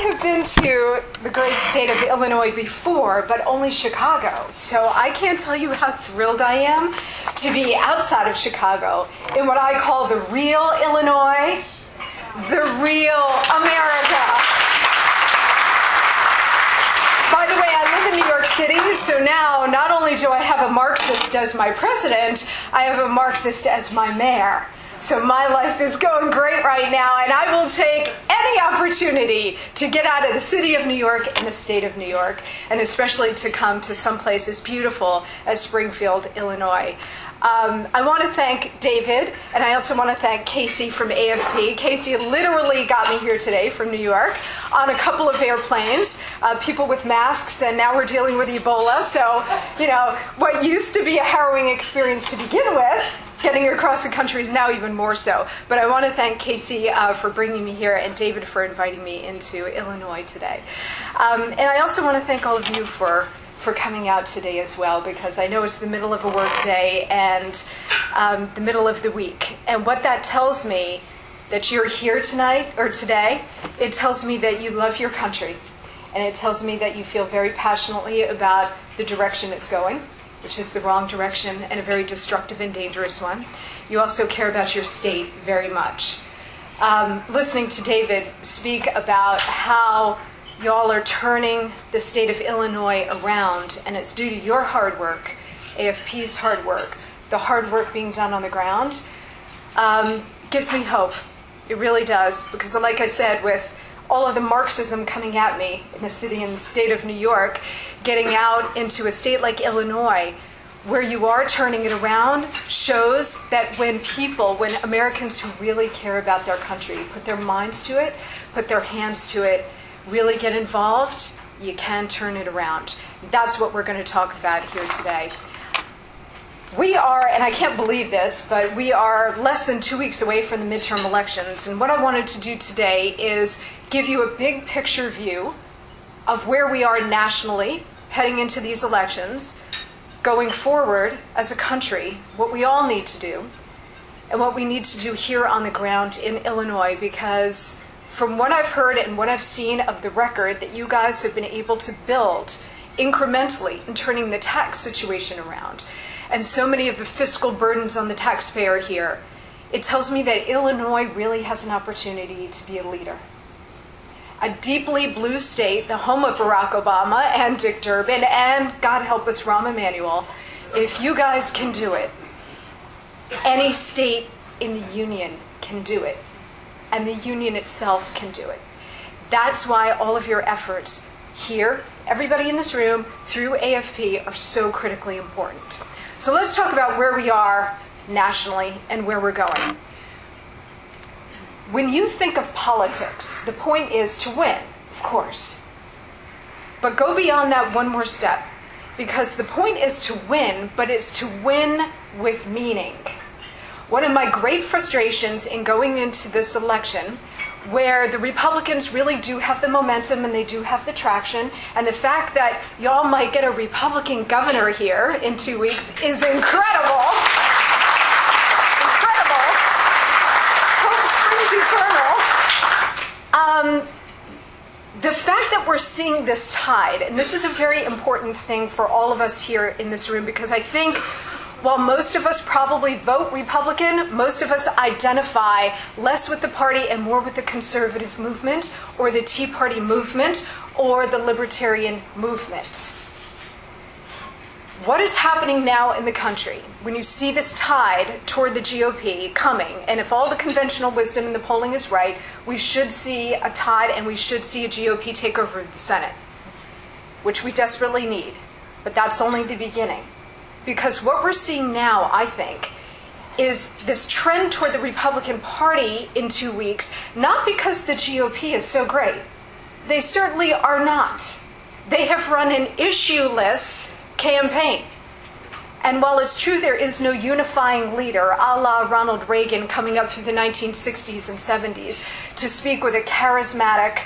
have been to the great state of Illinois before, but only Chicago. So I can't tell you how thrilled I am to be outside of Chicago in what I call the real Illinois, the real America. By the way, I live in New York City, so now not only do I have a Marxist as my president, I have a Marxist as my mayor. So my life is going great right now, and I will take any opportunity to get out of the city of New York and the state of New York, and especially to come to some place as beautiful as Springfield, Illinois. I want to thank David, and I also want to thank Casey from AFP. Casey literally got me here today from New York on a couple of airplanes, people with masks, and now we're dealing with Ebola. So, what used to be a harrowing experience to begin with, getting across the country is now even more so. But I want to thank Casey for bringing me here and David for inviting me into Illinois today. And I also want to thank all of you for coming out today as well, because I know it's the middle of a work day and the middle of the week. And what that tells me that you're here tonight or today, it tells me that you love your country. And it tells me that you feel very passionately about the direction it's going, which is the wrong direction and a very destructive and dangerous one. You also care about your state very much. Listening to David speak about how y'all are turning the state of Illinois around, and it's due to your hard work, AFP's hard work, the hard work being done on the ground, gives me hope. It really does, because like I said, with all of the Marxism coming at me in the city and the state of New York, getting out into a state like Illinois, where you are turning it around, shows that when Americans who really care about their country put their minds to it, put their hands to it, really get involved, you can turn it around. That's what we're going to talk about here today. We are, and I can't believe this, but we are less than 2 weeks away from the midterm elections. And what I wanted to do today is give you a big picture view of where we are nationally heading into these elections, going forward as a country, what we all need to do, and what we need to do here on the ground in Illinois, because from what I've heard and what I've seen of the record that you guys have been able to build incrementally in turning the tax situation around, and so many of the fiscal burdens on the taxpayer here, it tells me that Illinois really has an opportunity to be a leader. A deeply blue state, the home of Barack Obama and Dick Durbin, and God help us, Rahm Emanuel. If you guys can do it, any state in the union can do it. And the union itself can do it. That's why all of your efforts here, everybody in this room, through AFP, are so critically important. So let's talk about where we are nationally and where we're going. When you think of politics, the point is to win, of course. But go beyond that one more step, because the point is to win, but it's to win with meaning. One of my great frustrations in going into this election, where the Republicans really do have the momentum and they do have the traction, and the fact that y'all might get a Republican governor here in 2 weeks is incredible. Incredible. Hope springs eternal. The fact that we're seeing this tide, and this is a very important thing for all of us here in this room, because I think while most of us probably vote Republican, most of us identify less with the party and more with the conservative movement, or the Tea Party movement, or the libertarian movement. What is happening now in the country when you see this tide toward the GOP coming, and if all the conventional wisdom in the polling is right, we should see a tide and we should see a GOP take over the Senate, which we desperately need. But that's only the beginning. Because what we're seeing now, I think, is this trend toward the Republican Party in 2 weeks, not because the GOP is so great. They certainly are not. They have run an issueless campaign. And while it's true there is no unifying leader, a la Ronald Reagan coming up through the 1960s and 70s, to speak with a charismatic,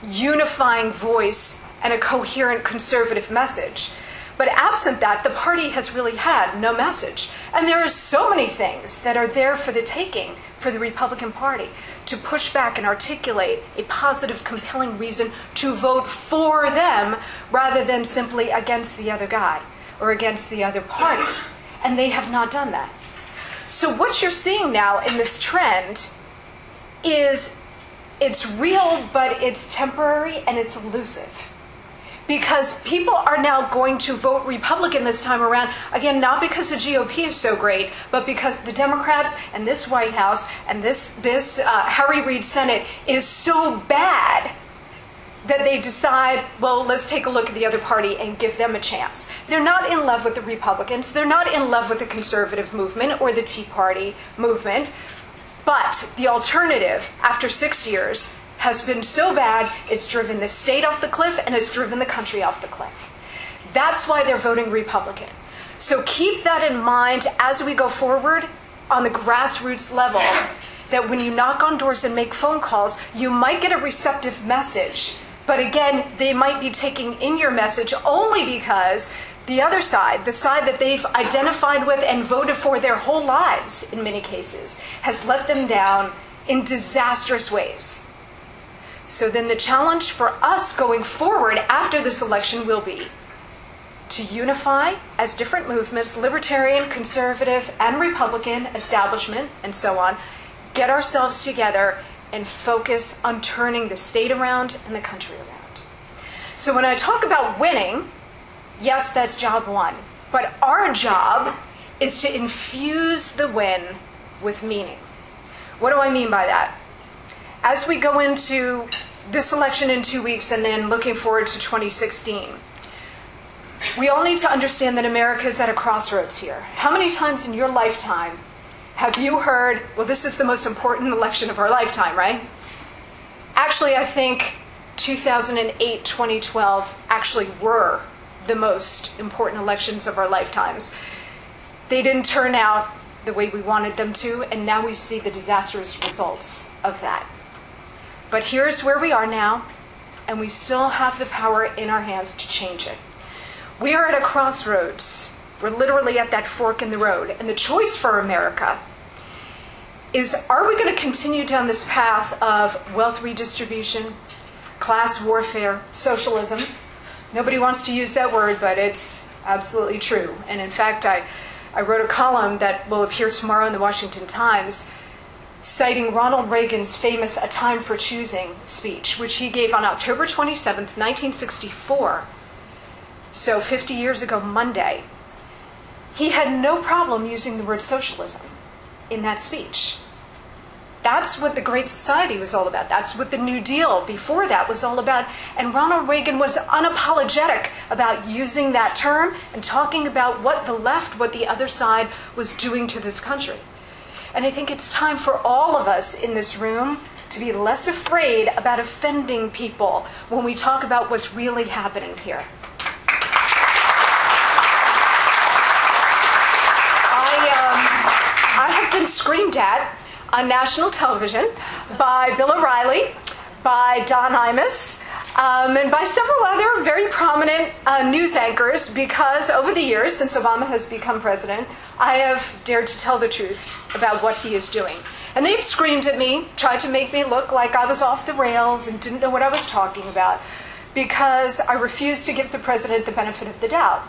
unifying voice and a coherent conservative message. But absent that, the party has really had no message. And there are so many things that are there for the taking for the Republican Party. to push back and articulate a positive, compelling reason to vote for them rather than simply against the other guy or against the other party. And they have not done that. So what you're seeing now in this trend is it's real, but it's temporary and it's elusive. Because people are now going to vote Republican this time around, again, not because the GOP is so great, but because the Democrats and this White House and this Harry Reid Senate is so bad that they decide, well, let's take a look at the other party and give them a chance. They're not in love with the Republicans. They're not in love with the conservative movement or the Tea Party movement. But the alternative, after 6 years, has been so bad, it's driven the state off the cliff and it's driven the country off the cliff. That's why they're voting Republican. So keep that in mind as we go forward on the grassroots level, that when you knock on doors and make phone calls, you might get a receptive message. But again, they might be taking in your message only because the other side, the side that they've identified with and voted for their whole lives, in many cases, has let them down in disastrous ways. So then the challenge for us going forward after this election will be to unify as different movements, libertarian, conservative, and Republican, establishment, and so on, get ourselves together and focus on turning the state around and the country around. So when I talk about winning, yes, that's job one. But our job is to infuse the win with meaning. What do I mean by that? As we go into this election in 2 weeks and then looking forward to 2016, we all need to understand that America is at a crossroads here. How many times in your lifetime have you heard, well, this is the most important election of our lifetime, right? Actually, I think 2008, 2012 actually were the most important elections of our lifetimes. They didn't turn out the way we wanted them to, and now we see the disastrous results of that. But here's where we are now, and we still have the power in our hands to change it. We are at a crossroads. We're literally at that fork in the road. And the choice for America is, are we going to continue down this path of wealth redistribution, class warfare, socialism? Nobody wants to use that word, but it's absolutely true. And in fact, I wrote a column that will appear tomorrow in the Washington Times citing Ronald Reagan's famous A Time for Choosing speech, which he gave on October 27th, 1964. So 50 years ago Monday. He had no problem using the word socialism in that speech. That's what the Great Society was all about. That's what the New Deal before that was all about. And Ronald Reagan was unapologetic about using that term and talking about what the left, what the other side was doing to this country. And I think it's time for all of us in this room to be less afraid about offending people when we talk about what's really happening here. I have been screamed at on national television by Bill O'Reilly, by Don Imus, and by several other very prominent news anchors, because over the years, since Obama has become president, I have dared to tell the truth about what he is doing. And they've screamed at me, tried to make me look like I was off the rails and didn't know what I was talking about, because I refused to give the president the benefit of the doubt.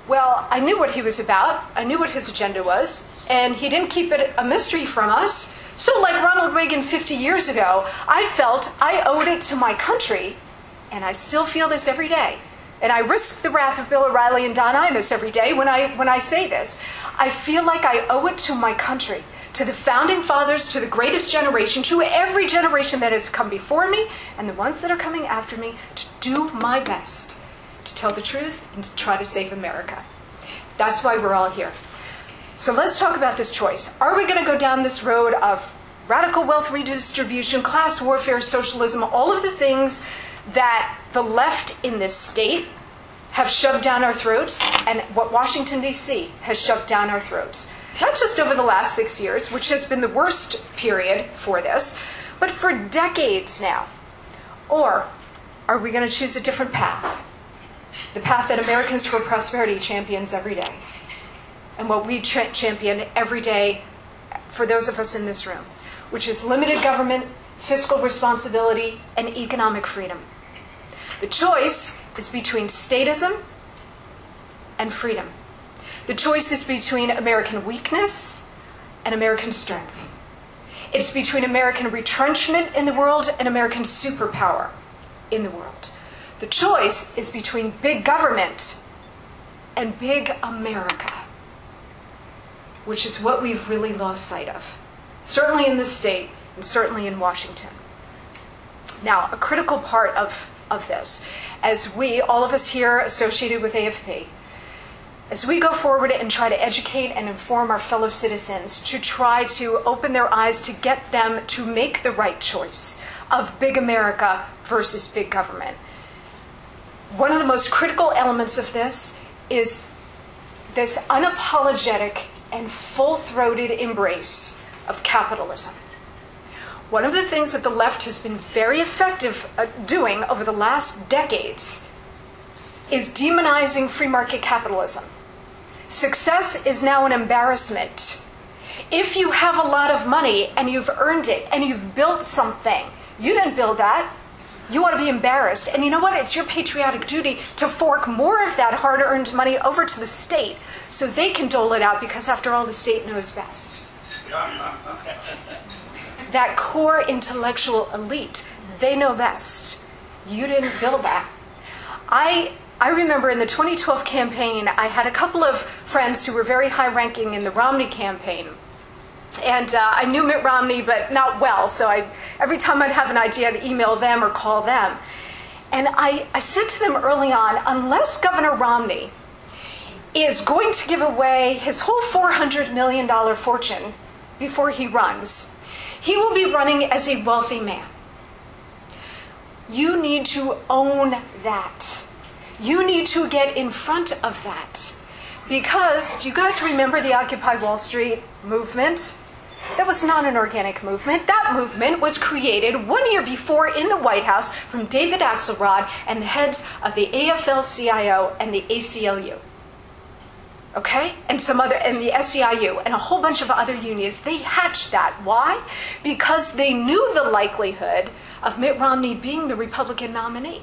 Well, I knew what he was about, I knew what his agenda was, and he didn't keep it a mystery from us. So like Ronald Reagan 50 years ago, I felt I owed it to my country, and I still feel this every day. And I risk the wrath of Bill O'Reilly and Don Imus every day when I say this. I feel like I owe it to my country, to the founding fathers, to the greatest generation, to every generation that has come before me, and the ones that are coming after me, to do my best to tell the truth and to try to save America. That's why we're all here. So let's talk about this choice. Are we going to go down this road of radical wealth redistribution, class warfare, socialism, all of the things that the left in this state have shoved down our throats, and what Washington, D.C. has shoved down our throats? Not just over the last 6 years, which has been the worst period for this, but for decades now. Or are we going to choose a different path? The path that Americans for Prosperity champions every day. And what we champion every day for those of us in this room. which is limited government, fiscal responsibility, and economic freedom. The choice is between statism and freedom. The choice is between American weakness and American strength. It's between American retrenchment in the world and American superpower in the world. The choice is between big government and big America, which is what we've really lost sight of, certainly in this state and certainly in Washington. Now, a critical part of this, as we, all of us here associated with AFP, as we go forward and try to educate and inform our fellow citizens to try to open their eyes to get them to make the right choice of big America versus big government, one of the most critical elements of this is this unapologetic and full-throated embrace of capitalism. One of the things that the left has been very effective at doing over the last decades is demonizing free market capitalism. Success is now an embarrassment. If you have a lot of money and you've earned it and you've built something, you didn't build that. You ought to be embarrassed. And you know what? It's your patriotic duty to fork more of that hard-earned money over to the state so they can dole it out, because after all, the state knows best. That core intellectual elite, they know best. You didn't build that. I remember in the 2012 campaign, I had a couple of friends who were very high-ranking in the Romney campaign. And I knew Mitt Romney, but not well, so every time I'd have an idea, I'd email them or call them. And I said to them early on, unless Governor Romney is going to give away his whole $400 million fortune before he runs, he will be running as a wealthy man. You need to own that. You need to get in front of that. Because, do you guys remember the Occupy Wall Street movement? That was not an organic movement. That movement was created 1 year before in the White House from David Axelrod and the heads of the AFL-CIO and the ACLU. Okay? And the SEIU and a whole bunch of other unions. They hatched that. Why? Because they knew the likelihood of Mitt Romney being the Republican nominee.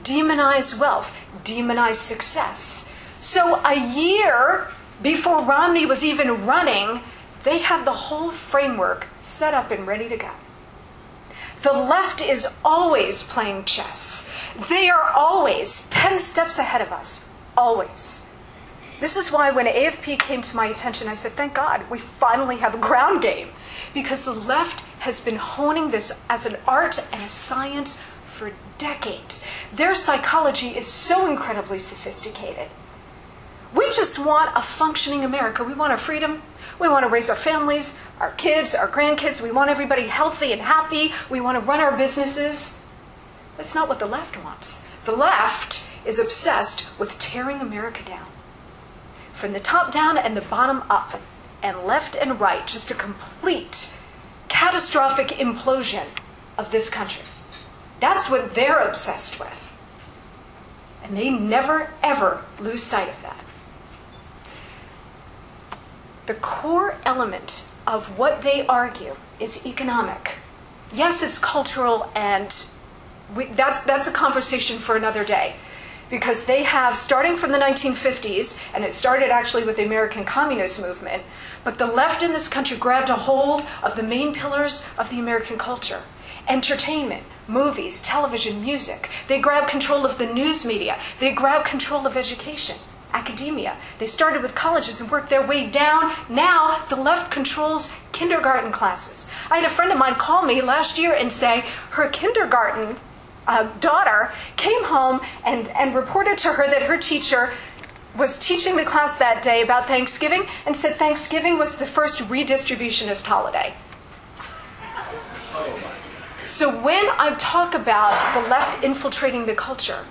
Demonize wealth, demonize success. So a year before Romney was even running, they had the whole framework set up and ready to go. The left is always playing chess. They are always 10 steps ahead of us. Always. This is why when AFP came to my attention, I said, thank God, we finally have a ground game. Because the left has been honing this as an art and a science for decades. Their psychology is so incredibly sophisticated. We just want a functioning America. We want our freedom. We want to raise our families, our kids, our grandkids. We want everybody healthy and happy. We want to run our businesses. That's not what the left wants. The left is obsessed with tearing America down. From the top down and the bottom up, and left and right, just a complete catastrophic implosion of this country. That's what they're obsessed with. And they never, ever lose sight of that. The core element of what they argue is economic. Yes, it's cultural, and that's a conversation for another day. Because they have, starting from the 1950s, and it started actually with the American Communist movement, but the left in this country grabbed a hold of the main pillars of the American culture. Entertainment, movies, television, music. They grabbed control of the news media. They grabbed control of education. Academia. They started with colleges and worked their way down. Now the left controls kindergarten classes. I had a friend of mine call me last year and say her kindergarten daughter came home and reported to her that her teacher was teaching the class that day about Thanksgiving and said Thanksgiving was the first redistributionist holiday. So when I talk about the left infiltrating the culture,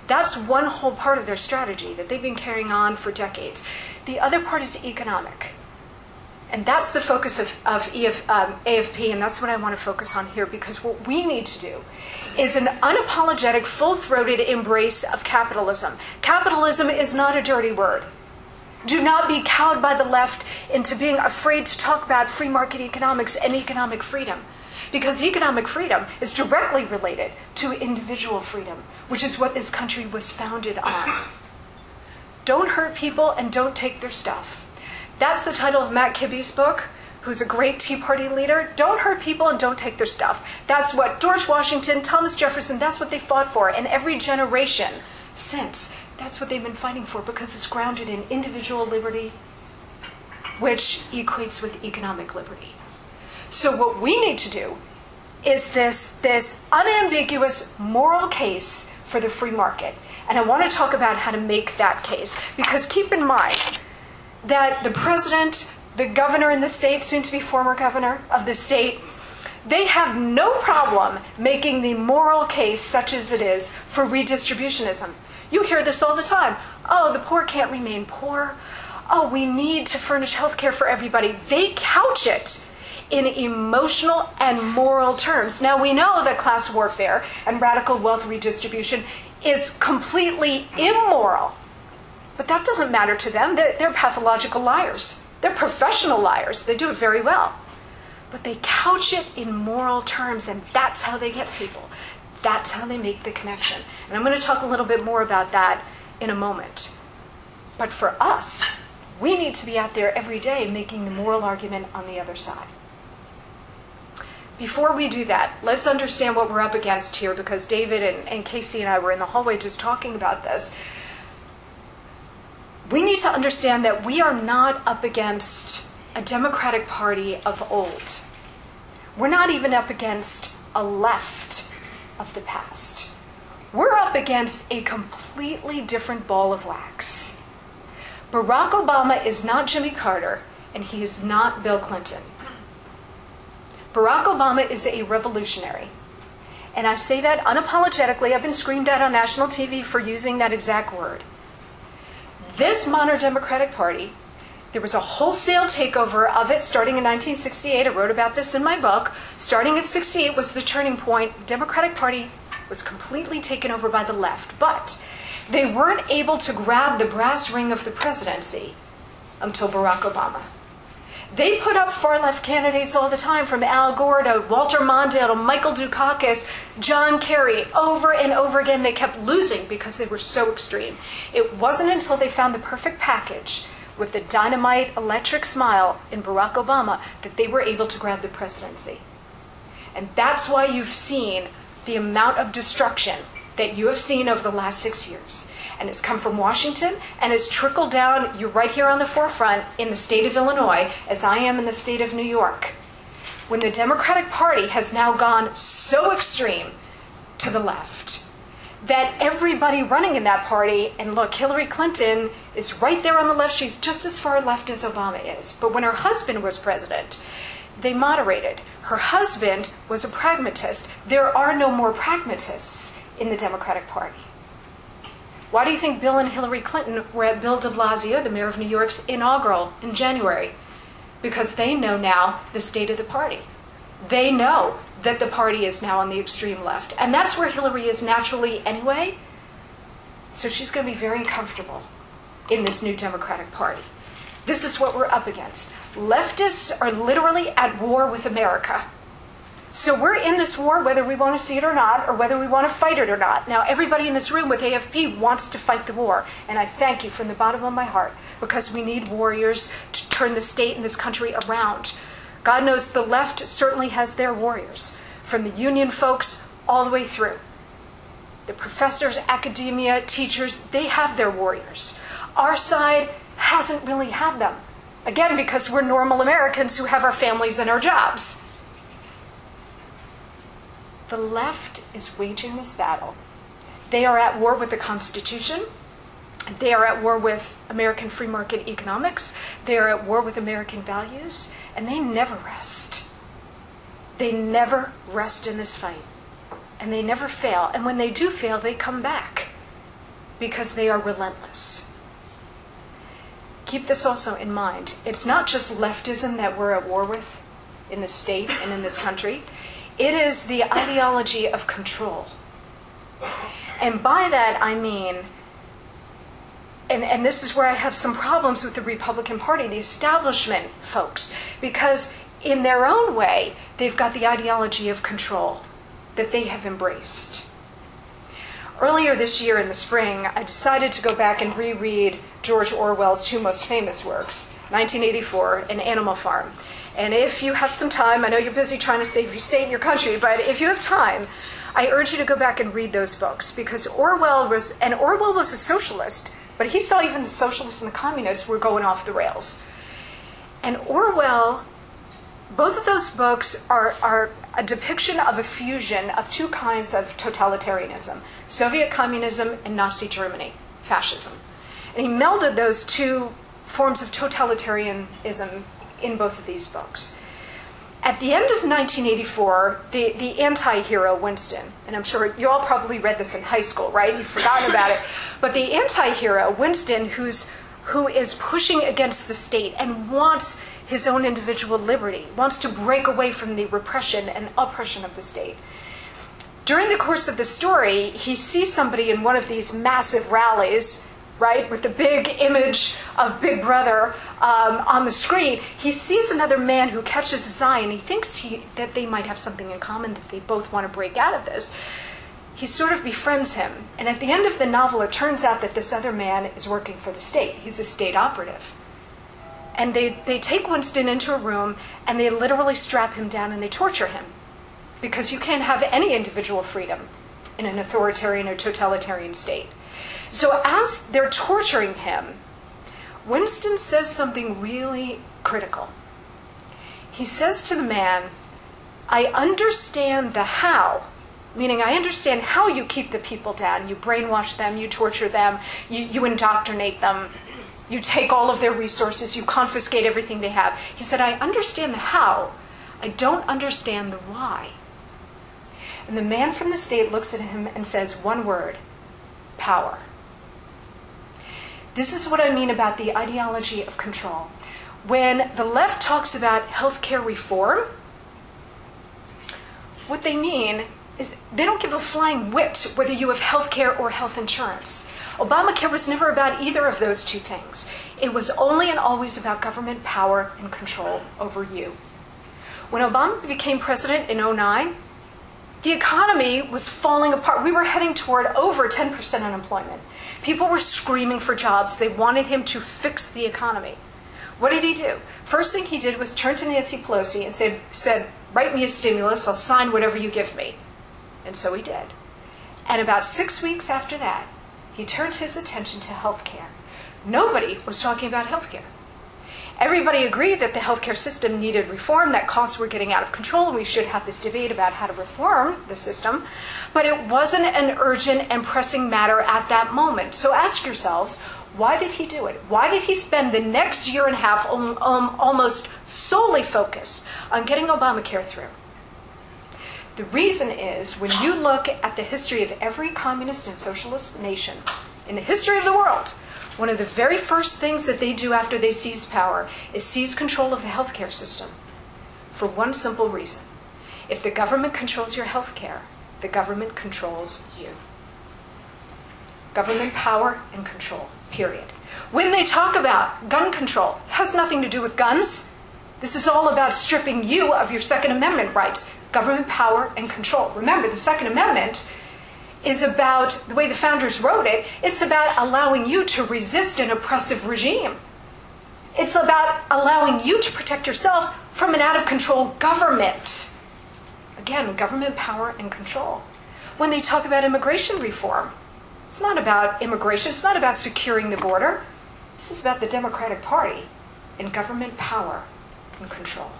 that's one whole part of their strategy that they've been carrying on for decades. The other part is economic. And that's the focus of AFP, and that's what I want to focus on here, because what we need to do is an unapologetic, full-throated embrace of capitalism. Capitalism is not a dirty word. Do not be cowed by the left into being afraid to talk about free market economics and economic freedom. Because economic freedom is directly related to individual freedom, which is what this country was founded on. Don't hurt people and don't take their stuff. That's the title of Matt Kibbe's book, who's a great Tea Party leader. Don't hurt people and don't take their stuff. That's what George Washington, Thomas Jefferson, that's what they fought for. And every generation since, that's what they've been fighting for, because it's grounded in individual liberty, which equates with economic liberty. So what we need to do is this unambiguous moral case for the free market. And I want to talk about how to make that case. Because keep in mind that the president, the governor in the state, soon to be former governor of the state, they have no problem making the moral case, such as it is, for redistributionism. You hear this all the time. Oh, the poor can't remain poor. Oh, we need to furnish health care for everybody. They couch it in emotional and moral terms. Now, we know that class warfare and radical wealth redistribution is completely immoral. But that doesn't matter to them. They're pathological liars. They're professional liars. They do it very well. But they couch it in moral terms, and that's how they get people. That's how they make the connection. And I'm going to talk a little bit more about that in a moment. But for us, we need to be out there every day making the moral argument on the other side. Before we do that, let's understand what we're up against here, because David and Casey and I were in the hallway just talking about this. We need to understand that we are not up against a Democratic Party of old. We're not even up against a left of the past. We're up against a completely different ball of wax. Barack Obama is not Jimmy Carter, and he is not Bill Clinton. Barack Obama is a revolutionary. And I say that unapologetically. I've been screamed at on national TV for using that exact word. This modern Democratic Party, there was a wholesale takeover of it starting in 1968. I wrote about this in my book. Starting at 68 was the turning point. The Democratic Party was completely taken over by the left. But they weren't able to grab the brass ring of the presidency until Barack Obama. They put up far-left candidates all the time, from Al Gore to Walter Mondale to Michael Dukakis, John Kerry. Over and over again, they kept losing because they were so extreme. It wasn't until they found the perfect package with the dynamite electric smile in Barack Obama that they were able to grab the presidency. And that's why you've seen the amount of destruction that you have seen over the last 6 years. And it's come from Washington, and it's trickled down. You're right here on the forefront in the state of Illinois, as I am in the state of New York. When the Democratic Party has now gone so extreme to the left that everybody running in that party, and look, Hillary Clinton is right there on the left. She's just as far left as Obama is. But when her husband was president, they moderated. Her husband was a pragmatist. There are no more pragmatists in the Democratic Party. Why do you think Bill and Hillary Clinton were at Bill de Blasio, the mayor of New York's inaugural in January? Because they know now the state of the party. They know that the party is now on the extreme left. And that's where Hillary is naturally anyway. So she's going to be very comfortable in this new Democratic Party. This is what we're up against. Leftists are literally at war with America. So we're in this war whether we want to see it or not, or whether we want to fight it or not. Now, everybody in this room with AFP wants to fight the war. And I thank you from the bottom of my heart, because we need warriors to turn the state and this country around. God knows the left certainly has their warriors, from the union folks all the way through. The professors, academia, teachers, they have their warriors. Our side hasn't really had them. Again, because we're normal Americans who have our families and our jobs. The left is waging this battle. They are at war with the Constitution. They are at war with American free market economics. They are at war with American values. And they never rest. They never rest in this fight. And they never fail. And when they do fail, they come back, because they are relentless. Keep this also in mind. It's not just leftism that we're at war with in this state and in this country. It is the ideology of control. And by that I mean and this is where I have some problems with the Republican Party, the establishment folks, because in their own way, they've got the ideology of control that they have embraced. Earlier this year in the spring, I decided to go back and reread George Orwell's two most famous works, 1984 and Animal Farm. And if you have some time, I know you're busy trying to save your state and your country, but if you have time, I urge you to go back and read those books, because Orwell was a socialist, but he saw even the socialists and the communists were going off the rails. And Orwell, both of those books are a depiction of a fusion of two kinds of totalitarianism, Soviet communism and Nazi Germany, fascism. And he melded those two forms of totalitarianism in both of these books. At the end of 1984, the anti-hero Winston, and I'm sure you all probably read this in high school, right? You've forgotten about it. But the anti-hero Winston, who is pushing against the state and wants his own individual liberty, wants to break away from the repression and oppression of the state. During the course of the story, he sees somebody in one of these massive rallies, right, with the big image of Big Brother on the screen. He sees another man who catches his eye, and he thinks that they might have something in common, that they both want to break out of this. He sort of befriends him. And at the end of the novel, it turns out that this other man is working for the state. He's a state operative. And they take Winston into a room, and they literally strap him down and they torture him. Because you can't have any individual freedom in an authoritarian or totalitarian state. So as they're torturing him, Winston says something really critical. He says to the man, I understand the how, meaning I understand how you keep the people down. You brainwash them, you torture them, you indoctrinate them, you take all of their resources, you confiscate everything they have. He said, I understand the how, I don't understand the why. And the man from the state looks at him and says one word, power. This is what I mean about the ideology of control. When the left talks about healthcare reform, what they mean is they don't give a flying whit whether you have healthcare or health insurance. Obamacare was never about either of those two things. It was only and always about government power and control over you. When Obama became president in 2009, the economy was falling apart. We were heading toward over 10% unemployment. People were screaming for jobs. They wanted him to fix the economy. What did he do? First thing he did was turn to Nancy Pelosi and said, write me a stimulus, I'll sign whatever you give me. And so he did. And about 6 weeks after that, he turned his attention to health care. Nobody was talking about health care. Everybody agreed that the healthcare system needed reform, that costs were getting out of control, and we should have this debate about how to reform the system. But it wasn't an urgent and pressing matter at that moment. So ask yourselves, why did he do it? Why did he spend the next year and a half almost solely focused on getting Obamacare through? The reason is, when you look at the history of every communist and socialist nation in the history of the world, one of the very first things that they do after they seize power is seize control of the healthcare system. For one simple reason. If the government controls your healthcare, the government controls you. Government power and control, period. When they talk about gun control, it has nothing to do with guns. This is all about stripping you of your Second Amendment rights. Government power and control. Remember, the Second Amendment is about, the way the founders wrote it, it's about allowing you to resist an oppressive regime. It's about allowing you to protect yourself from an out-of-control government. Again, government power and control. When they talk about immigration reform, it's not about immigration, it's not about securing the border. This is about the Democratic Party and government power and control.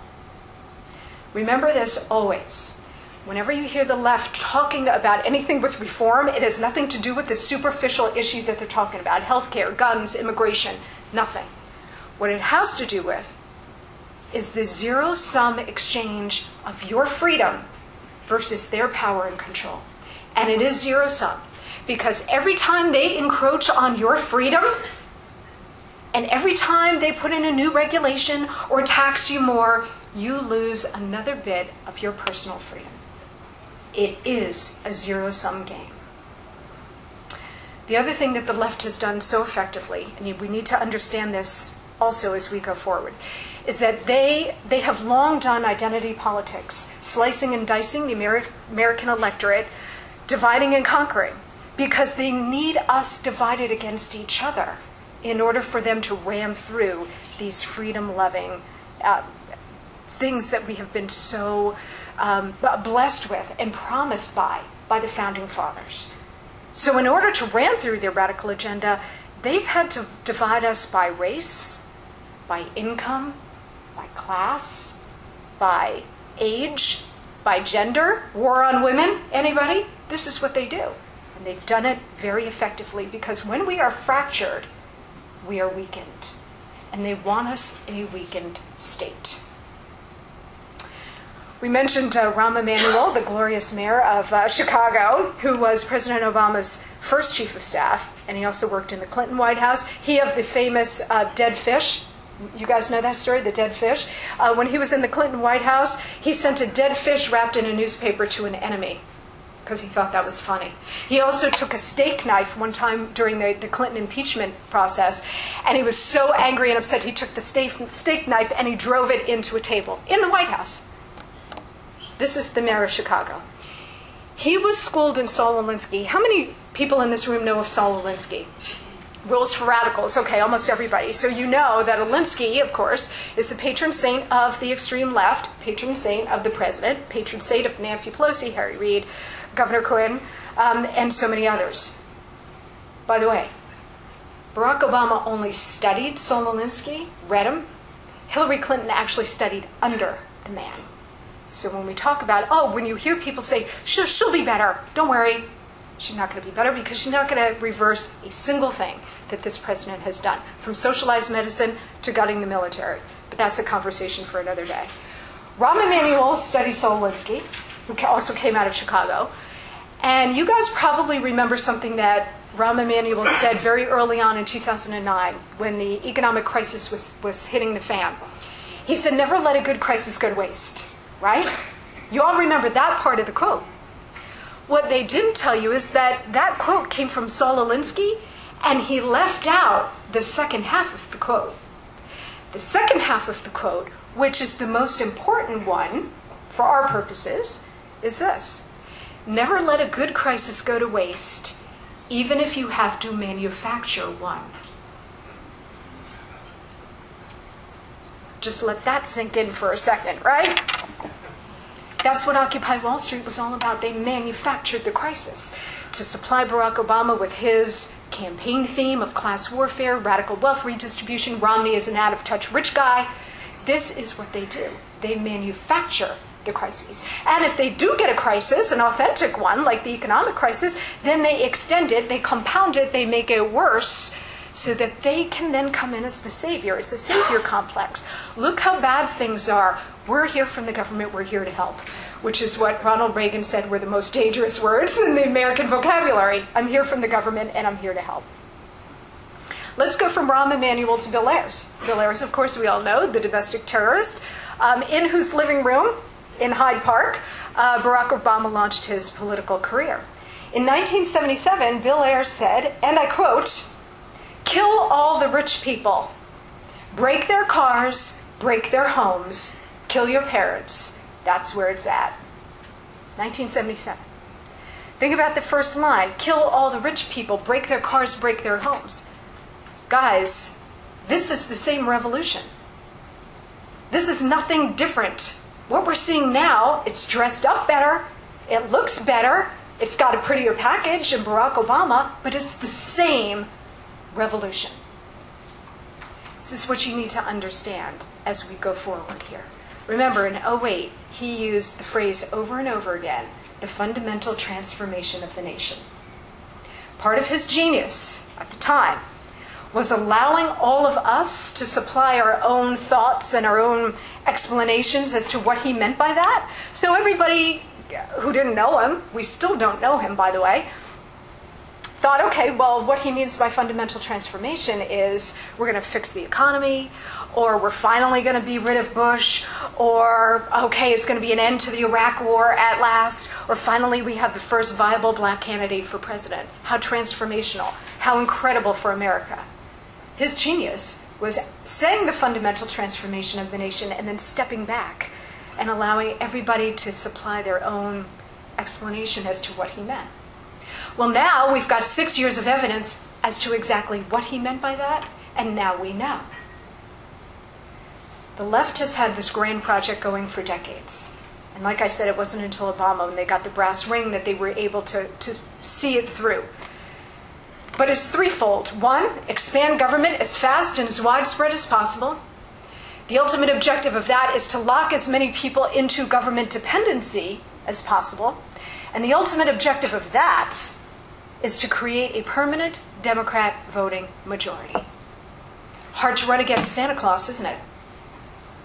Remember this always. Whenever you hear the left talking about anything with reform, it has nothing to do with the superficial issue that they're talking about. Healthcare, guns, immigration, nothing. What it has to do with is the zero-sum exchange of your freedom versus their power and control. And it is zero-sum. Because every time they encroach on your freedom, and every time they put in a new regulation or tax you more, you lose another bit of your personal freedom. It is a zero-sum game. The other thing that the left has done so effectively, and we need to understand this also as we go forward, is that they have long done identity politics, slicing and dicing the American electorate, dividing and conquering, because they need us divided against each other in order for them to ram through these freedom-loving things that we have been so blessed with and promised by the Founding Fathers. So in order to ram through their radical agenda, they've had to divide us by race, by income, by class, by age, by gender, war on women. Anybody? This is what they do. And they've done it very effectively, because when we are fractured, we are weakened. And they want us in a weakened state. We mentioned Rahm Emanuel, the glorious mayor of Chicago, who was President Obama's first chief of staff, and he also worked in the Clinton White House. He of the famous dead fish. You guys know that story, the dead fish? When he was in the Clinton White House, he sent a dead fish wrapped in a newspaper to an enemy because he thought that was funny. He also took a steak knife one time during the Clinton impeachment process, and he was so angry and upset he took the steak knife and he drove it into a table in the White House. This is the mayor of Chicago. He was schooled in Saul Alinsky. How many people in this room know of Saul Alinsky? Rules for Radicals. Okay, almost everybody. So you know that Alinsky, of course, is the patron saint of the extreme left, patron saint of the president, patron saint of Nancy Pelosi, Harry Reid, Governor Quinn, and so many others. By the way, Barack Obama only studied Saul Alinsky, read him. Hillary Clinton actually studied under the man. So when we talk about, when you hear people say, she'll be better, don't worry. She's not going to be better, because she's not going to reverse a single thing that this president has done, from socialized medicine to gutting the military. But that's a conversation for another day. Rahm Emanuel studied Saul Alinsky, who also came out of Chicago. And you guys probably remember something that Rahm Emanuel said very early on in 2009, when the economic crisis was hitting the fan. He said, never let a good crisis go to waste. Right? You all remember that part of the quote. What they didn't tell you is that that quote came from Saul Alinsky, and he left out the second half of the quote. The second half of the quote, which is the most important one for our purposes, is this: never let a good crisis go to waste, even if you have to manufacture one. Just let that sink in for a second, right? That's what Occupy Wall Street was all about. They manufactured the crisis to supply Barack Obama with his campaign theme of class warfare, radical wealth redistribution. Romney is an out-of-touch rich guy. This is what they do. They manufacture the crises. And if they do get a crisis, an authentic one, like the economic crisis, then they extend it, they compound it, they make it worse, so that they can then come in as the savior. It's a savior complex. Look how bad things are. We're here from the government, we're here to help, which is what Ronald Reagan said were the most dangerous words in the American vocabulary. I'm here from the government, and I'm here to help. Let's go from Rahm Emanuel to Bill Ayers. Bill Ayers, of course, we all know, the domestic terrorist, in whose living room in Hyde Park, Barack Obama launched his political career. In 1977, Bill Ayers said, and I quote, "Kill all the rich people. Break their cars, break their homes, kill your parents. That's where it's at." 1977. Think about the first line. Kill all the rich people, break their cars, break their homes. Guys, this is the same revolution. This is nothing different. What we're seeing now, it's dressed up better, it looks better, it's got a prettier package in Barack Obama, but it's the same revolution. This is what you need to understand as we go forward here. Remember, in 2008, he used the phrase over and over again, the fundamental transformation of the nation. Part of his genius at the time was allowing all of us to supply our own thoughts and our own explanations as to what he meant by that. So everybody who didn't know him, we still don't know him, by the way, thought, okay, well, what he means by fundamental transformation is we're going to fix the economy, or we're finally going to be rid of Bush, or, okay, it's going to be an end to the Iraq War at last, or finally we have the first viable black candidate for president. How transformational, how incredible for America. His genius was saying the fundamental transformation of the nation and then stepping back and allowing everybody to supply their own explanation as to what he meant. Well, now we've got 6 years of evidence as to exactly what he meant by that, and now we know. The left has had this grand project going for decades. And like I said, it wasn't until Obama, when they got the brass ring, that they were able to see it through. But it's threefold. One, expand government as fast and as widespread as possible. The ultimate objective of that is to lock as many people into government dependency as possible. And the ultimate objective of that is to create a permanent Democrat voting majority. Hard to run against Santa Claus, isn't it?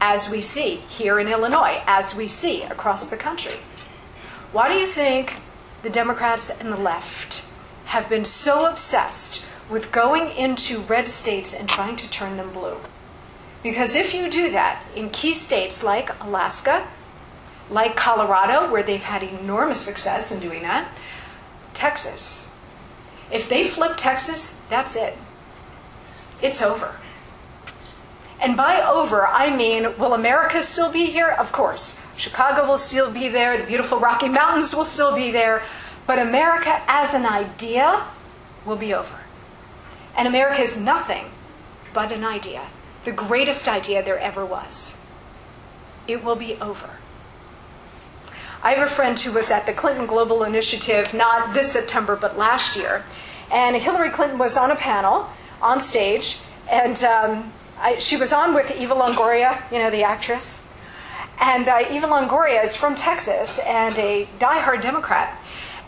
As we see here in Illinois, as we see across the country. Why do you think the Democrats and the left have been so obsessed with going into red states and trying to turn them blue? Because if you do that in key states like Alaska, like Colorado, where they've had enormous success in doing that, Texas. If they flip Texas, that's it. It's over. And by over, I mean, will America still be here? Of course. Chicago will still be there. The beautiful Rocky Mountains will still be there. But America as an idea will be over. And America is nothing but an idea. The greatest idea there ever was. It will be over. I have a friend who was at the Clinton Global Initiative, not this September, but last year. And Hillary Clinton was on a panel, on stage, and she was on with Eva Longoria, you know, the actress. And Eva Longoria is from Texas and a diehard Democrat.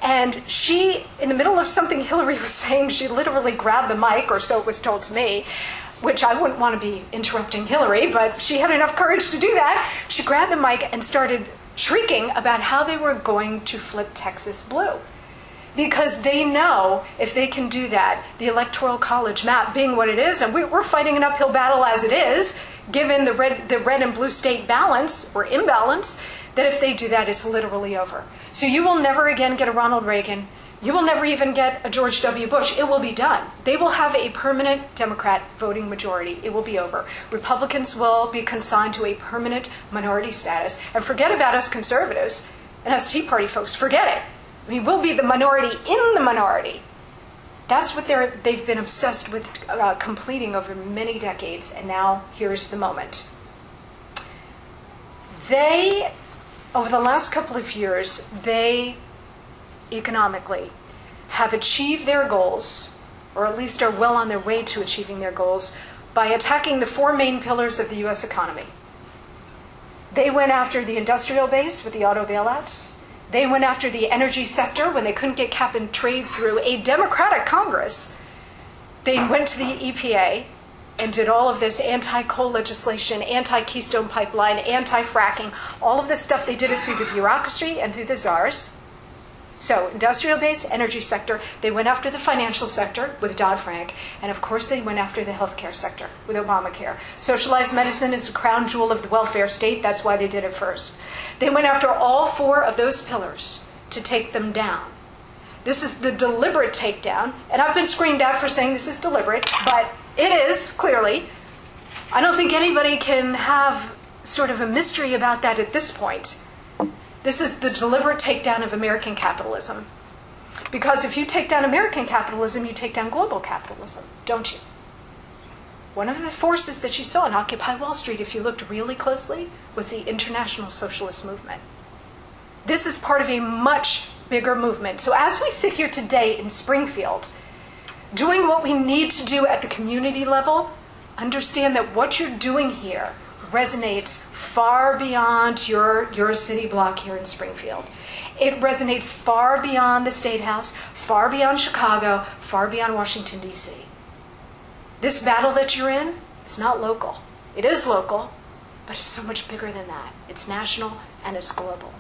And she, in the middle of something Hillary was saying, she literally grabbed the mic, or so it was told to me, which I wouldn't want to be interrupting Hillary, but she had enough courage to do that. She grabbed the mic and started shrieking about how they were going to flip Texas blue. Because they know if they can do that, the Electoral College map being what it is, and we're fighting an uphill battle as it is, given the red and blue state balance, or imbalance, that if they do that, it's literally over. So you will never again get a Ronald Reagan. You will never even get a George W. Bush. It will be done. They will have a permanent Democrat voting majority. It will be over. Republicans will be consigned to a permanent minority status. And forget about us conservatives and us Tea Party folks. Forget it. I mean, we'll be the minority in the minority. That's what they've been obsessed with completing over many decades, and now here's the moment. They, over the last couple of years, they economically have achieved their goals, or at least are well on their way to achieving their goals, by attacking the four main pillars of the U.S. economy. They went after the industrial base with the auto bailouts. They went after the energy sector when they couldn't get cap and trade through a Democratic Congress. They went to the EPA and did all of this anti-coal legislation, anti-Keystone Pipeline, anti-fracking, all of this stuff. They did it through the bureaucracy and through the czars. So industrial base, energy sector. They went after the financial sector with Dodd-Frank. And of course they went after the healthcare sector with Obamacare. Socialized medicine is the crown jewel of the welfare state. That's why they did it first. They went after all four of those pillars to take them down. This is the deliberate takedown. And I've been screamed at for saying this is deliberate, but it is, clearly. I don't think anybody can have sort of a mystery about that at this point. This is the deliberate takedown of American capitalism. Because if you take down American capitalism, you take down global capitalism, don't you? One of the forces that you saw in Occupy Wall Street, if you looked really closely, was the international socialist movement. This is part of a much bigger movement. So as we sit here today in Springfield, doing what we need to do at the community level, understand that what you're doing here resonates far beyond your city block here in Springfield. It resonates far beyond the State House, far beyond Chicago, far beyond Washington, D.C. This battle that you're in is not local. It is local, but it's so much bigger than that. It's national and it's global.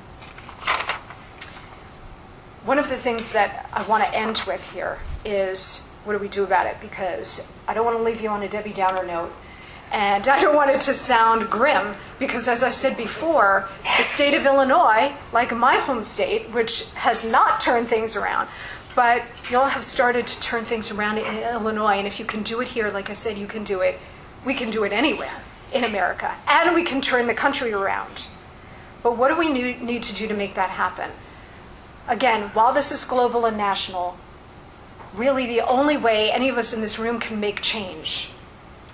one of the things that I want to end with here is, what do we do about it? Because I don't want to leave you on a Debbie Downer note. And I don't want it to sound grim, because as I said before, the state of Illinois, like my home state, which has not turned things around, but y'all have started to turn things around in Illinois. And if you can do it here, like I said, you can do it. We can do it anywhere in America. And we can turn the country around. But what do we need to do to make that happen? Again, while this is global and national, really the only way any of us in this room can make change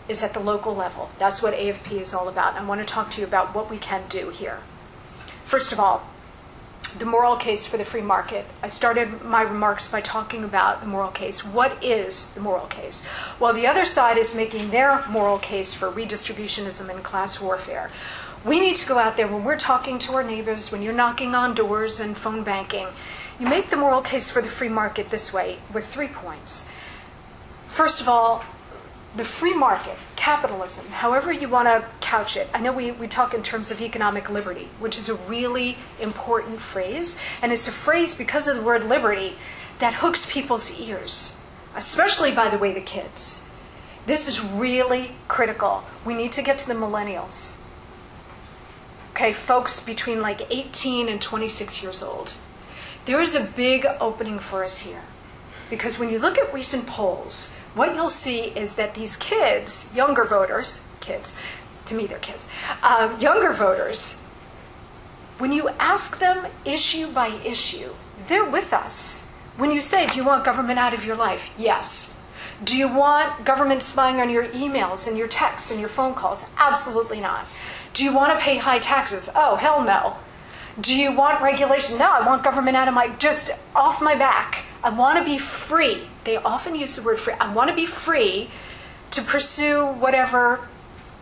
is at the local level. That's what AFP is all about. I want to talk to you about what we can do here. First of all, the moral case for the free market. I started my remarks by talking about the moral case. What is the moral case? Well, the other side is making their moral case for redistributionism and class warfare. We need to go out there when we're talking to our neighbors, when you're knocking on doors and phone banking. You make the moral case for the free market this way, with 3 points. First of all, the free market, capitalism, however you want to couch it. I know we talk in terms of economic liberty, which is a really important phrase. And it's a phrase, because of the word liberty, that hooks people's ears, especially, by the way, the kids. This is really critical. We need to get to the millennials. Okay, folks between like 18 and 26 years old. There is a big opening for us here. Because when you look at recent polls, what you'll see is that these kids, younger voters, kids, to me they're kids, younger voters, when you ask them issue by issue, they're with us. When you say, do you want government out of your life? Yes. Do you want government spying on your emails and your texts and your phone calls? Absolutely not. Do you want to pay high taxes? Oh, hell no. Do you want regulation? No, I want government just off my back. I want to be free. They often use the word free. I want to be free to pursue whatever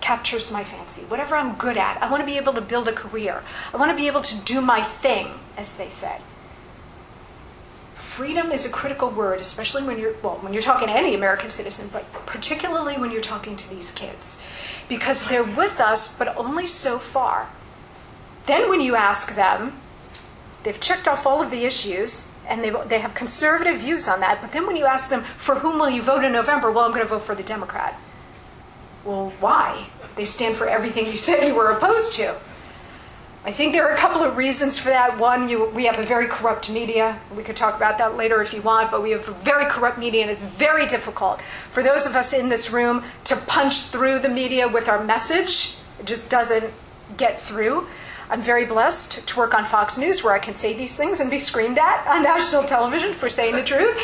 captures my fancy, whatever I'm good at. I want to be able to build a career. I want to be able to do my thing, as they say. Freedom is a critical word, especially when you're talking to any American citizen, but particularly when you're talking to these kids, because they're with us, but only so far. Then when you ask them, they've checked off all of the issues, and they have conservative views on that. But then when you ask them, for whom will you vote in November? Well, I'm going to vote for the Democrat. Well, why? They stand for everything you said you were opposed to. I think there are a couple of reasons for that. One, we have a very corrupt media. We could talk about that later if you want, but we have a very corrupt media, and it's very difficult for those of us in this room to punch through the media with our message. It just doesn't get through. I'm very blessed to work on Fox News, where I can say these things and be screamed at on national television for saying the truth.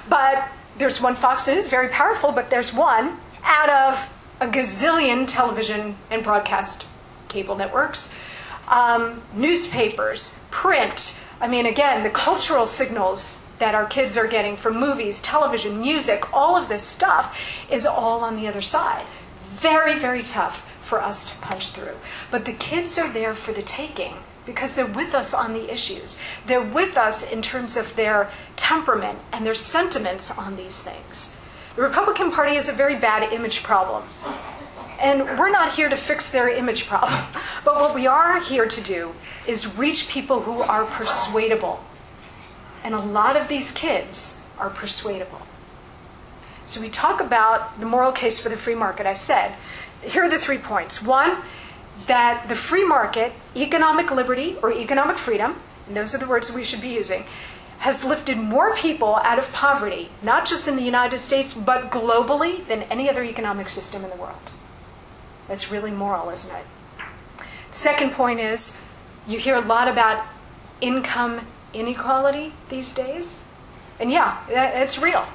But there's one Fox News, very powerful, but there's one out of a gazillion television and broadcast cable networks, newspapers, print. I mean, again, the cultural signals that our kids are getting from movies, television, music, all of this stuff is all on the other side. Very, very tough for us to punch through. But the kids are there for the taking, because they're with us on the issues. They're with us in terms of their temperament and their sentiments on these things. The Republican Party has a very bad image problem. And we're not here to fix their image problem. But what we are here to do is reach people who are persuadable. And a lot of these kids are persuadable. So we talk about the moral case for the free market. I said, here are the 3 points. One, that the free market, economic liberty or economic freedom, and those are the words we should be using, has lifted more people out of poverty, not just in the United States, but globally, than any other economic system in the world. That's really moral, isn't it? The second point is, you hear a lot about income inequality these days. And yeah, it's real.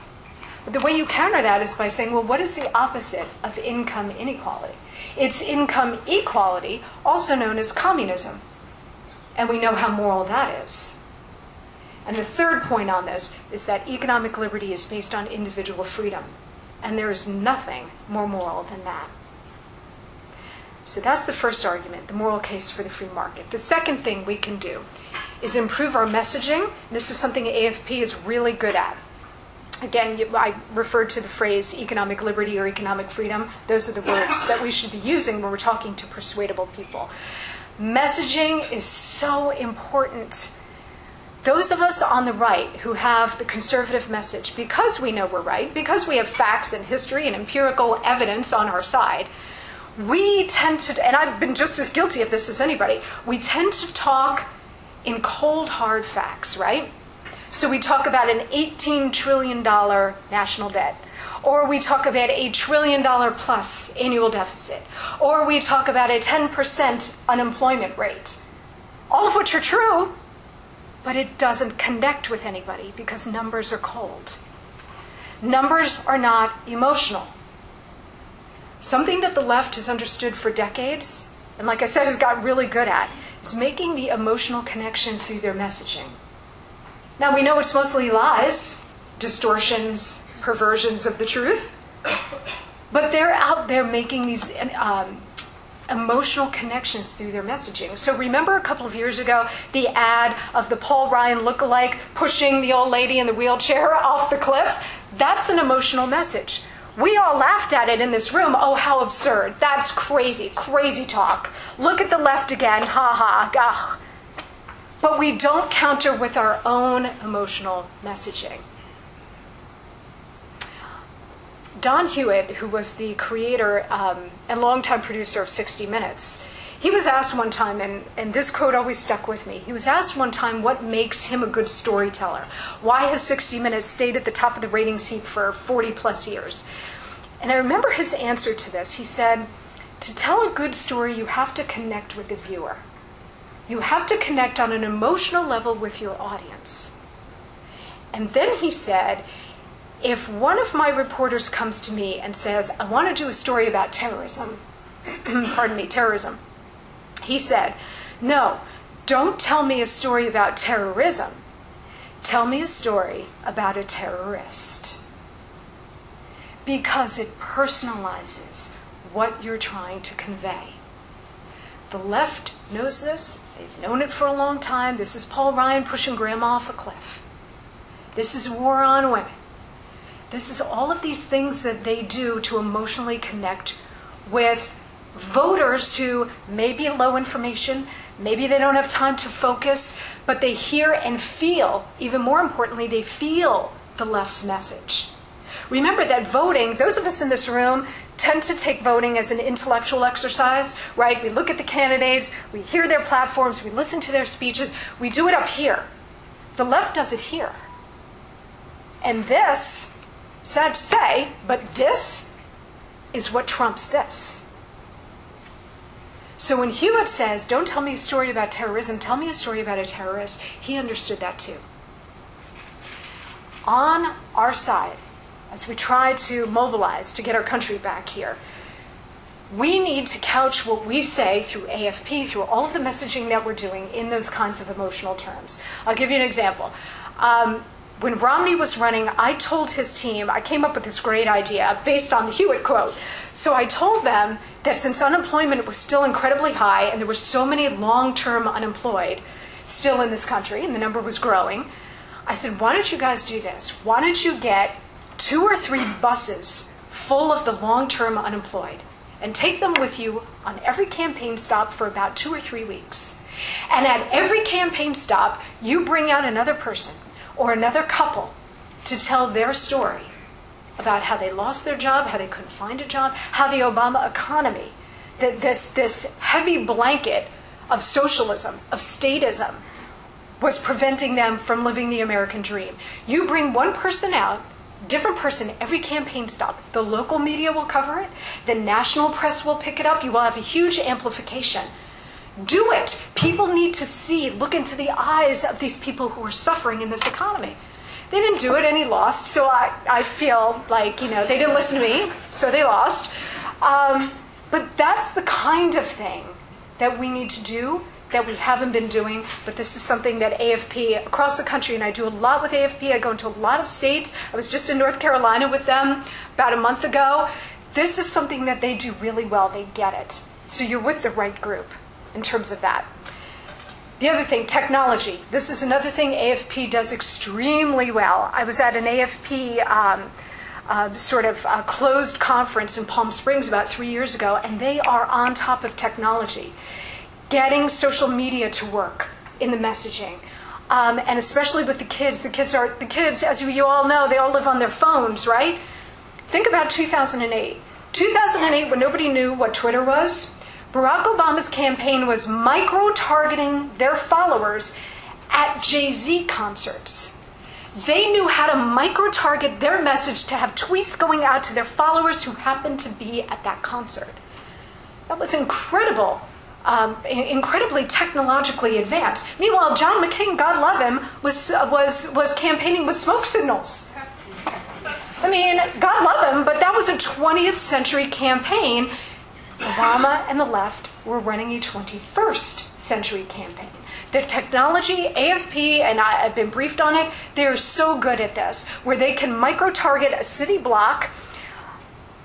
But the way you counter that is by saying, well, what is the opposite of income inequality? It's income equality, also known as communism. And we know how moral that is. And the third point on this is that economic liberty is based on individual freedom. And there is nothing more moral than that. So that's the first argument, the moral case for the free market. The second thing we can do is improve our messaging. This is something AFP is really good at. Again, I referred to the phrase economic liberty or economic freedom. Those are the words that we should be using when we're talking to persuadable people. Messaging is so important. Those of us on the right who have the conservative message, because we know we're right, because we have facts and history and empirical evidence on our side, we tend to, and I've been just as guilty of this as anybody, we tend to talk in cold, hard facts, right? So we talk about an $18 trillion national debt, or we talk about a $1 trillion plus annual deficit, or we talk about a 10% unemployment rate, all of which are true, but it doesn't connect with anybody because numbers are cold. Numbers are not emotional. Something that the left has understood for decades, and like I said, has got really good at, is making the emotional connection through their messaging. Now, we know it's mostly lies, distortions, perversions of the truth, but they're out there making these emotional connections through their messaging. So remember a couple of years ago, the ad of the Paul Ryan lookalike pushing the old lady in the wheelchair off the cliff? That's an emotional message. We all laughed at it in this room. Oh, how absurd. That's crazy, crazy talk. Look at the left again, ha ha, gah. But we don't counter with our own emotional messaging. Don Hewitt, who was the creator and longtime producer of 60 Minutes, he was asked one time, and this quote always stuck with me, he was asked one time what makes him a good storyteller, why has 60 Minutes stayed at the top of the ratings heap for 40 plus years. And I remember his answer to this. He said, to tell a good story, you have to connect with the viewer. You have to connect on an emotional level with your audience. And then he said, if one of my reporters comes to me and says, I want to do a story about terrorism, terrorism, he said, no, don't tell me a story about terrorism. Tell me a story about a terrorist. Because it personalizes what you're trying to convey. The left knows this. They've known it for a long time. This is Paul Ryan pushing grandma off a cliff. This is war on women. This is all of these things that they do to emotionally connect with voters who may be low information, maybe they don't have time to focus, but they hear and feel, even more importantly, they feel the left's message. Remember that voting, those of us in this room tend to take voting as an intellectual exercise, right? We look at the candidates, we hear their platforms, we listen to their speeches, we do it up here. The left does it here. And this, sad to say, but this is what trumps this. So when Hewitt says, don't tell me a story about terrorism, tell me a story about a terrorist, he understood that too. On our side, as we try to mobilize to get our country back here, we need to couch what we say through AFP, through all of the messaging that we're doing in those kinds of emotional terms. I'll give you an example. When Romney was running, I told his team, I came up with this great idea based on the Hewitt quote. So I told them that since unemployment was still incredibly high and there were so many long-term unemployed still in this country and the number was growing, I said, why don't you guys do this? Why don't you get 2 or 3 buses full of the long-term unemployed and take them with you on every campaign stop for about 2 or 3 weeks. And at every campaign stop, you bring out another person or another couple to tell their story about how they lost their job, how they couldn't find a job, how the Obama economy, this heavy blanket of socialism, of statism, was preventing them from living the American dream. You bring one person out, different person, every campaign stop. The local media will cover it. The national press will pick it up. You will have a huge amplification. Do it. People need to see, look into the eyes of these people who are suffering in this economy. They didn't do it and he lost, so I feel like, they didn't listen to me, so they lost. But that's the kind of thing that we need to do that we haven't been doing, but this is something that AFP across the country, and I do a lot with AFP, I go into a lot of states. I was just in North Carolina with them about a month ago. This is something that they do really well. They get it. So you're with the right group in terms of that. The other thing, technology. This is another thing AFP does extremely well. I was at an AFP closed conference in Palm Springs about 3 years ago, and they are on top of technology. Getting social media to work in the messaging, And especially with the kids. The kids, as you all know, they all live on their phones, right? Think about 2008. 2008, when nobody knew what Twitter was, Barack Obama's campaign was micro-targeting their followers at Jay-Z concerts. They knew how to micro-target their message to have tweets going out to their followers who happened to be at that concert. That was incredible, incredibly technologically advanced. Meanwhile, John McCain, God love him, was campaigning with smoke signals. I mean, God love him, but that was a 20th century campaign. Obama and the left were running a 21st century campaign. The technology, AFP, and I've been briefed on it, they're so good at this, where they can micro-target a city block,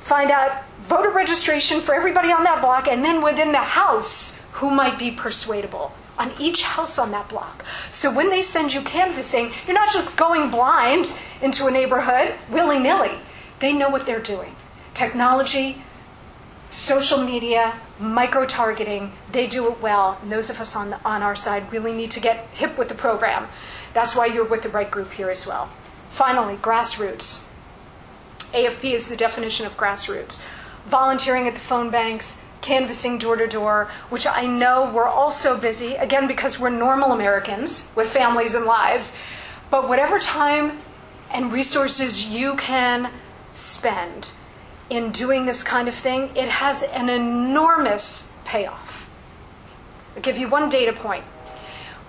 find out voter registration for everybody on that block, and then within the house, who might be persuadable on each house on that block. So when they send you canvassing, you're not just going blind into a neighborhood, willy-nilly. They know what they're doing. Technology, social media, micro-targeting, they do it well. And those of us on our side really need to get hip with the program. That's why you're with the right group here as well. Finally, grassroots. AFP is the definition of grassroots. Volunteering at the phone banks, canvassing door to door, which I know we're all so busy, again, because we're normal Americans with families and lives. But whatever time and resources you can spend in doing this kind of thing, it has an enormous payoff. I'll give you one data point.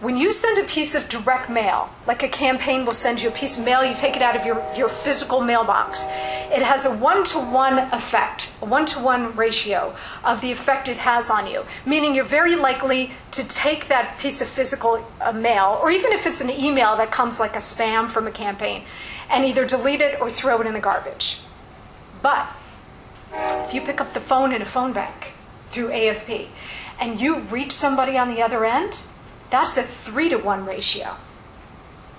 When you send a piece of direct mail, like a campaign will send you a piece of mail, you take it out of your physical mailbox, it has a 1-to-1 effect, a 1-to-1 ratio of the effect it has on you, meaning you're very likely to take that piece of physical mail, or even if it's an email that comes like a spam from a campaign, and either delete it or throw it in the garbage. But if you pick up the phone in a phone bank through AFP, and you reach somebody on the other end, that's a 3-to-1 ratio.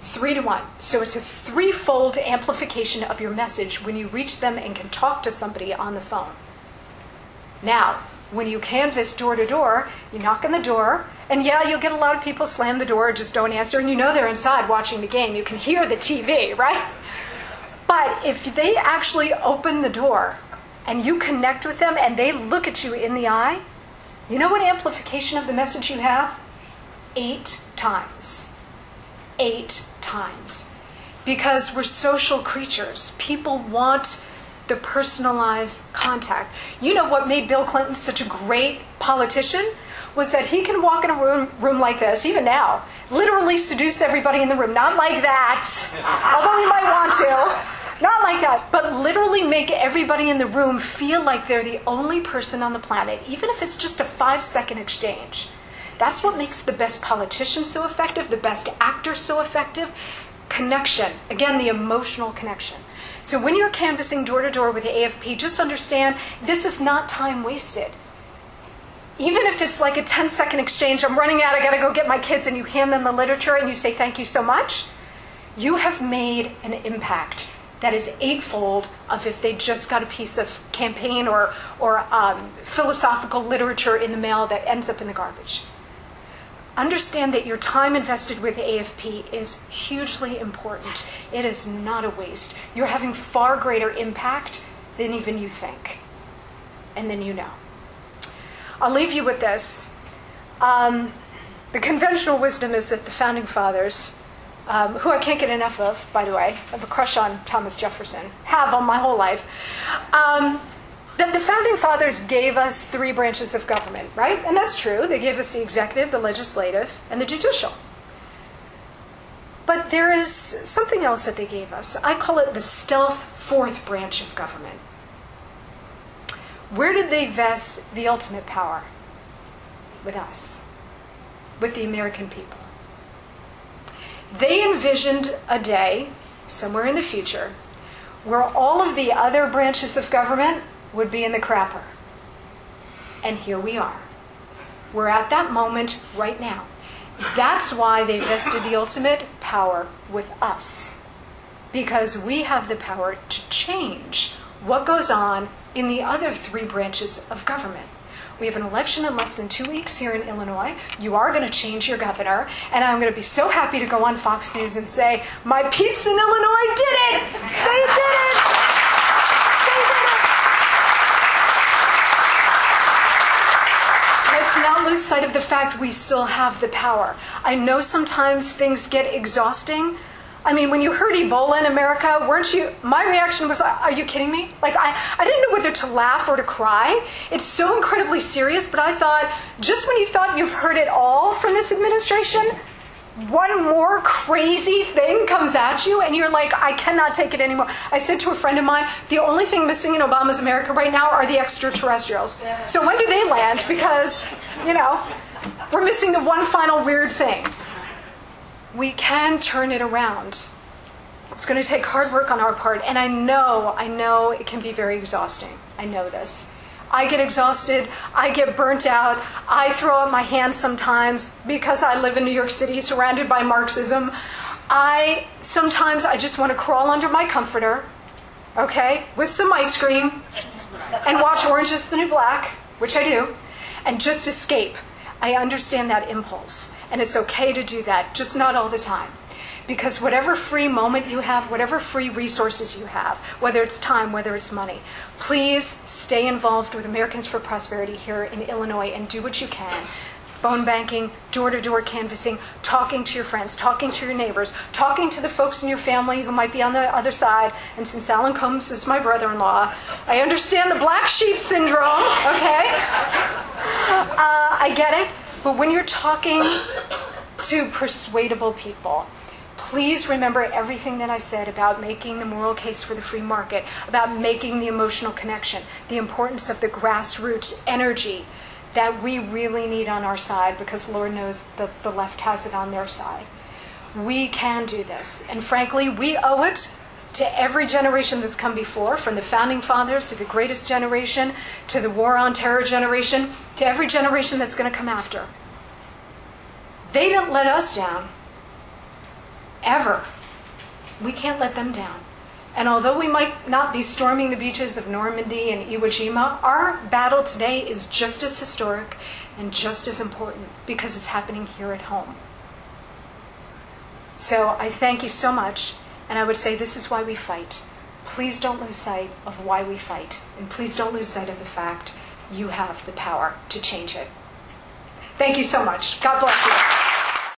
3-to-1. So it's a 3-fold amplification of your message when you reach them and can talk to somebody on the phone. Now, when you canvass door to door, you knock on the door, and yeah, you'll get a lot of people slam the door or just don't answer, and you know they're inside watching the game. You can hear the TV, right? But if they actually open the door and you connect with them and they look at you in the eye, you know what amplification of the message you have? 8 times. 8 times. Because we're social creatures. People want the personalized contact. You know what made Bill Clinton such a great politician? Was that he can walk in a room like this, even now, literally seduce everybody in the room. Not like that, although he might want to. Not like that, but literally make everybody in the room feel like they're the only person on the planet, even if it's just a 5-second exchange. That's what makes the best politician so effective, the best actor so effective. Connection. Again, the emotional connection. So when you're canvassing door to door with the AFP, just understand this is not time wasted. Even if it's like a 10-second exchange, I'm running out, I got to go get my kids, and you hand them the literature and you say thank you so much, you have made an impact that is 8-fold of if they just got a piece of campaign or philosophical literature in the mail that ends up in the garbage. Understand that your time invested with AFP is hugely important. It is not a waste. You're having far greater impact than even you think, and than you know. I'll leave you with this. The conventional wisdom is that the Founding Fathers, who I can't get enough of, by the way, I have a crush on Thomas Jefferson, have all my whole life, that the Founding Fathers gave us 3 branches of government, right? And that's true. They gave us the executive, the legislative, and the judicial. But there is something else that they gave us. I call it the stealth 4th branch of government. Where did they vest the ultimate power? With us, with the American people. They envisioned a day, somewhere in the future, where all of the other branches of government would be in the crapper. And here we are. We're at that moment right now. That's why they vested the ultimate power with us. Because we have the power to change what goes on in the other 3 branches of government. We have an election in less than 2 weeks here in Illinois. You are going to change your governor, and I'm going to be so happy to go on Fox News and say, my peeps in Illinois did it! They did it! They did it! Let's not lose sight of the fact we still have the power. I know sometimes things get exhausting. I mean, when you heard Ebola in America, my reaction was, are you kidding me? Like, I didn't know whether to laugh or to cry. It's so incredibly serious, but I thought, just when you thought you've heard it all from this administration, one more crazy thing comes at you, and you're like, I cannot take it anymore. I said to a friend of mine, the only thing missing in Obama's America right now are the extraterrestrials. So when do they land? Because, we're missing the one final weird thing. We can turn it around. It's going to take hard work on our part, and I know it can be very exhausting. I know this. I get exhausted. I get burnt out. I throw up my hands sometimes because I live in New York City surrounded by Marxism. Sometimes I just want to crawl under my comforter, okay, with some ice cream and watch Orange is the New Black, which I do, and just escape. I understand that impulse, and it's okay to do that, just not all the time. Because whatever free moment you have, whatever free resources you have, whether it's time, whether it's money, please stay involved with Americans for Prosperity here in Illinois and do what you can. Phone banking, door-to-door canvassing, talking to your friends, talking to your neighbors, talking to the folks in your family who might be on the other side. And since Alan Combs is my brother-in-law, I understand the black sheep syndrome, okay? I get it. But when you're talking to persuadable people, please remember everything that I said about making the moral case for the free market, about making the emotional connection, the importance of the grassroots energy that we really need on our side, because Lord knows that the left has it on their side. We can do this. And frankly, we owe it to every generation that's come before, from the Founding Fathers to the greatest generation, to the War on Terror generation, to every generation that's going to come after. They didn't let us down. Ever. We can't let them down. And although we might not be storming the beaches of Normandy and Iwo Jima, our battle today is just as historic and just as important because it's happening here at home. So I thank you so much, and I would say this is why we fight. Please don't lose sight of why we fight, and please don't lose sight of the fact you have the power to change it. Thank you so much. God bless you.